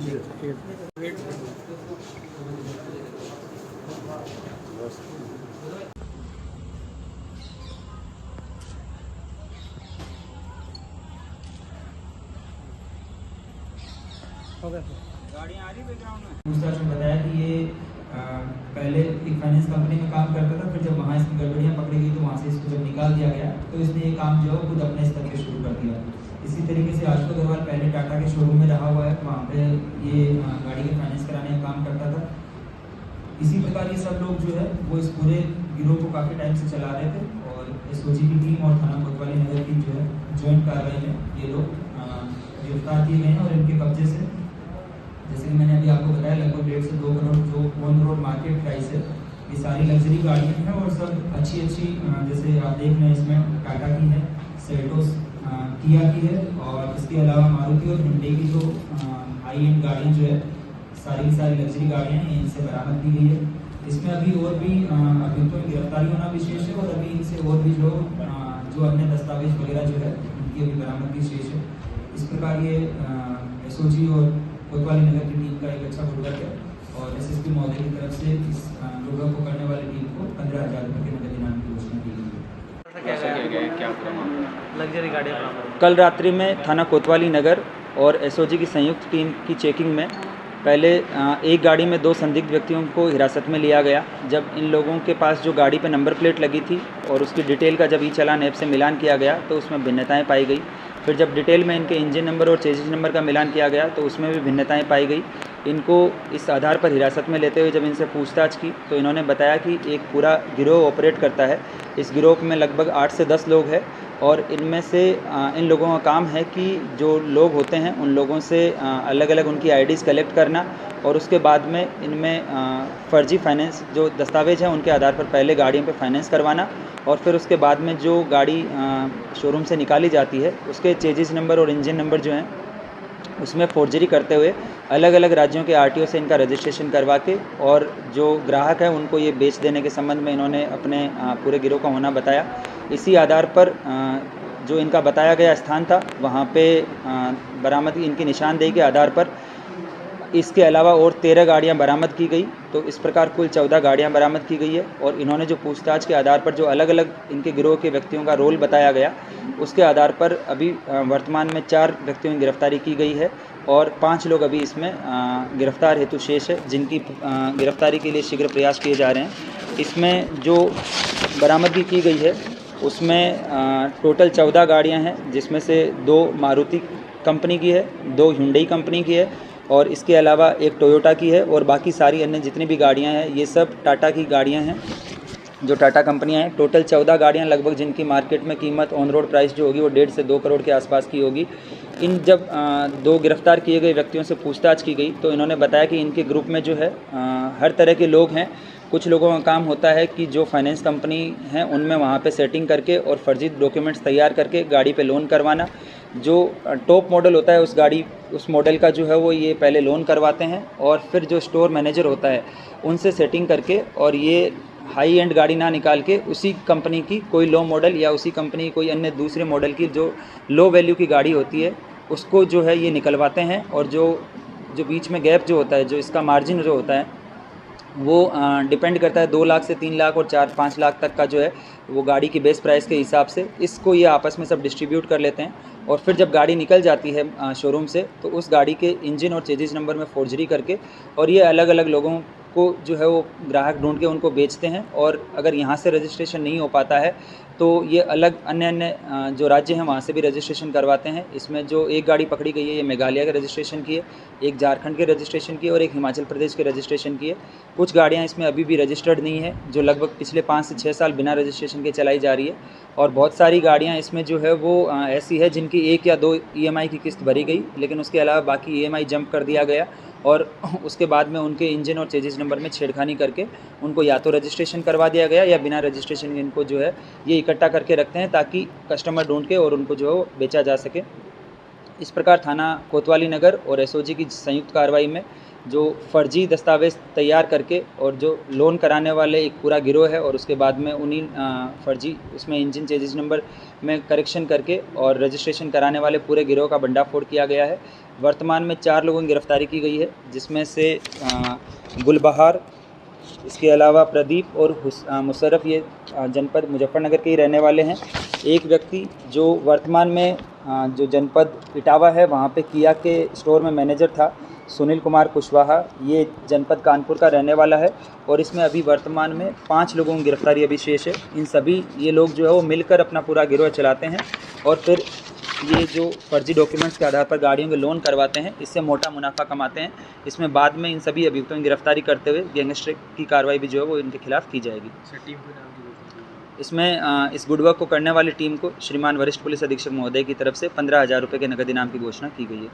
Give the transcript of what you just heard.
जी ठीक है। गाड़ियाँ आ रही बैकग्राउंड में। पूछताछ में बताया कि ये पहले एक फाइनेंस कंपनी में काम करता था, फिर जब वहाँ इसकी गड़बड़ियाँ पकड़ी गई तो वहाँ से इसको जब निकाल दिया गया तो इसने ये काम जो है खुद अपने स्तर पे शुरू कर दिया। इसी तरीके से आशुतोष अग्रवाल पहले टाटा के शोरूम में रहा हुआ है, वहाँ पे ये गाड़ी के फाइनेंस कराने का काम करता था। इसी प्रकार ये सब लोग जो है वो इस पूरे गिरोह को काफ़ी टाइम से चला रहे थे और एसओजी की टीम और थाना कोतवाली नगर की जो है ज्वाइंट कार्रवाई में ये लोग गिरफ्तार किए गए हैं और इनके कब्जे से, जैसे कि मैंने अभी आपको बताया, लगभग 1.5 से 2 करोड़ जो ऑन रोड मार्केट प्राइस है, ये सारी लग्जरी गाड़ियाँ हैं और सब अच्छी जैसे आप देख रहे हैं इसमें टाटा की है, सेल्टोस किया की है और इसके अलावा मारुति और हिंडे की जो हाई एंड गाड़ियाँ जो है सारी लग्जरी गाड़ियाँ हैं, इनसे बरामद की गई है। इसमें अभी और भी अभी तो गिरफ्तारी होना विशेष है और अभी इनसे और भी जो अन्य दस्तावेज वगैरह जो है उनकी अभी बरामदगी शेष है। इस प्रकार ये एसओजी और कोतवाली नगर की टीम का एक अच्छा गुडवर्क है और एसएसपी महोदय की तरफ से इस गुडवर्क को करने वाली टीम को 15,000 रुपये के नगद इनाम की घोषणा की गई है। लग्जरी गाड़ी कल रात्रि में थाना कोतवाली नगर और एसओजी की संयुक्त टीम की चेकिंग में पहले एक गाड़ी में 2 संदिग्ध व्यक्तियों को हिरासत में लिया गया। जब इन लोगों के पास जो गाड़ी पे नंबर प्लेट लगी थी और उसकी डिटेल का जब ई चालान ऐप से मिलान किया गया तो उसमें भिन्नताएं पाई गई। फिर जब डिटेल में इनके इंजन नंबर और चेसिस नंबर का मिलान किया गया तो उसमें भी भिन्नताएं पाई गई। इनको इस आधार पर हिरासत में लेते हुए जब इनसे पूछताछ की तो इन्होंने बताया कि एक पूरा गिरोह ऑपरेट करता है। इस गिरोह में लगभग 8 से 10 लोग हैं और इनमें से इन लोगों का काम है कि जो लोग होते हैं उन लोगों से अलग अलग उनकी आईडीज़ कलेक्ट करना और उसके बाद में इनमें फर्जी फाइनेंस जो दस्तावेज हैं उनके आधार पर पहले गाड़ियों पे फाइनेंस करवाना और फिर उसके बाद में जो गाड़ी शोरूम से निकाली जाती है उसके चेजिस नंबर और इंजन नंबर जो हैं उसमें फोर्जरी करते हुए अलग अलग राज्यों के आरटीओ से इनका रजिस्ट्रेशन करवा के और जो ग्राहक है उनको ये बेच देने के संबंध में इन्होंने अपने पूरे गिरोह का होना बताया। इसी आधार पर जो इनका बताया गया स्थान था वहाँ पे बरामदगी इनकी निशानदेही के आधार पर इसके अलावा और 13 गाड़ियाँ बरामद की गई। तो इस प्रकार कुल 14 गाड़ियाँ बरामद की गई है और इन्होंने जो पूछताछ के आधार पर जो अलग अलग इनके गिरोह के व्यक्तियों का रोल बताया गया उसके आधार पर अभी वर्तमान में 4 व्यक्तियों की गिरफ्तारी की गई है और 5 लोग अभी इसमें गिरफ्तार हेतु शेष है, जिनकी गिरफ्तारी के लिए शीघ्र प्रयास किए जा रहे हैं। इसमें जो बरामदगी की गई है उसमें टोटल 14 गाड़ियाँ हैं, जिसमें से 2 मारुति कंपनी की है, 2 हुंडई कंपनी की है और इसके अलावा एक टोयोटा की है और बाकी सारी अन्य जितनी भी गाड़ियां हैं ये सब टाटा की गाड़ियां हैं, जो टाटा कंपनियां हैं। टोटल 14 गाड़ियां लगभग जिनकी मार्केट में कीमत ऑन रोड प्राइस जो होगी वो 1.5 से 2 करोड़ के आसपास की होगी। इन जब 2 गिरफ्तार किए गए व्यक्तियों से पूछताछ की गई तो इन्होंने बताया कि इनके ग्रुप में जो है हर तरह के लोग हैं। कुछ लोगों का काम होता है कि जो फाइनेंस कंपनी हैं उनमें वहाँ पे सेटिंग करके और फर्जी डॉक्यूमेंट्स तैयार करके गाड़ी पे लोन करवाना। जो टॉप मॉडल होता है उस मॉडल का जो है वो ये पहले लोन करवाते हैं और फिर जो स्टोर मैनेजर होता है उनसे सेटिंग करके और ये हाई एंड गाड़ी ना निकाल के उसी कंपनी की कोई लो मॉडल या उसी कंपनी की कोई अन्य दूसरे मॉडल की जो लो वैल्यू की गाड़ी होती है उसको जो है ये निकलवाते हैं और जो बीच में गैप जो होता है, जो इसका मार्जिन जो होता है वो डिपेंड करता है 2 लाख से 3 लाख और 4-5 लाख तक का जो है वो गाड़ी की बेस प्राइस के हिसाब से इसको ये आपस में सब डिस्ट्रीब्यूट कर लेते हैं और फिर जब गाड़ी निकल जाती है शोरूम से तो उस गाड़ी के इंजन और चेजिस नंबर में फोर्जरी करके और ये अलग अलग लोगों को जो है वो ग्राहक ढूंढ के उनको बेचते हैं और अगर यहाँ से रजिस्ट्रेशन नहीं हो पाता है तो ये अलग अन्य जो राज्य हैं वहाँ से भी रजिस्ट्रेशन करवाते हैं। इसमें जो एक गाड़ी पकड़ी गई है ये मेघालय के रजिस्ट्रेशन की है, एक झारखंड के रजिस्ट्रेशन की है और एक हिमाचल प्रदेश के रजिस्ट्रेशन की है। कुछ गाड़ियाँ इसमें अभी भी रजिस्टर्ड नहीं है जो लगभग पिछले 5 से 6 साल बिना रजिस्ट्रेशन के चलाई जा रही है और बहुत सारी गाड़ियाँ इसमें जो है वो ऐसी है जिनकी 1 या 2 EMI की किस्त भरी गई, लेकिन उसके अलावा बाकी EMI जंप कर दिया गया और उसके बाद में उनके इंजन और चेजिस नंबर में छेड़खानी करके उनको या तो रजिस्ट्रेशन करवा दिया गया या बिना रजिस्ट्रेशन इनको जो है ये इकट्ठा करके रखते हैं ताकि कस्टमर ढूंढ के और उनको जो है बेचा जा सके। इस प्रकार थाना कोतवाली नगर और एसओजी की संयुक्त कार्रवाई में जो फर्जी दस्तावेज़ तैयार करके और जो लोन कराने वाले एक पूरा गिरोह है, और उसके बाद में उन्हीं फर्जी उसमें इंजन चेजिस नंबर में करेक्शन करके और रजिस्ट्रेशन कराने वाले पूरे गिरोह का भंडाफोड़ किया गया है। वर्तमान में 4 लोगों की गिरफ्तारी की गई है, जिसमें से गुलबहार, इसके अलावा प्रदीप और मुशर्रफ, ये जनपद मुजफ्फरनगर के ही रहने वाले हैं। एक व्यक्ति जो वर्तमान में जो जनपद इटावा है वहाँ पे किया के स्टोर में मैनेजर था, सुनील कुमार कुशवाहा, ये जनपद कानपुर का रहने वाला है। और इसमें अभी वर्तमान में 5 लोगों की गिरफ्तारी अभी शेष है। इन सभी ये लोग जो है वो मिलकर अपना पूरा गिरोह चलाते हैं और फिर ये जो फर्जी डॉक्यूमेंट्स के आधार पर गाड़ियों के लोन करवाते हैं, इससे मोटा मुनाफा कमाते हैं। इसमें बाद में इन सभी अभियुक्तों की गिरफ्तारी करते हुए गैंगस्टर की कार्रवाई भी जो है वो इनके खिलाफ की जाएगी। इसमें इस गुड वर्क को करने वाली टीम को श्रीमान वरिष्ठ पुलिस अधीक्षक महोदय की तरफ से 15,000 रुपये के नगद इनाम की घोषणा की गई है।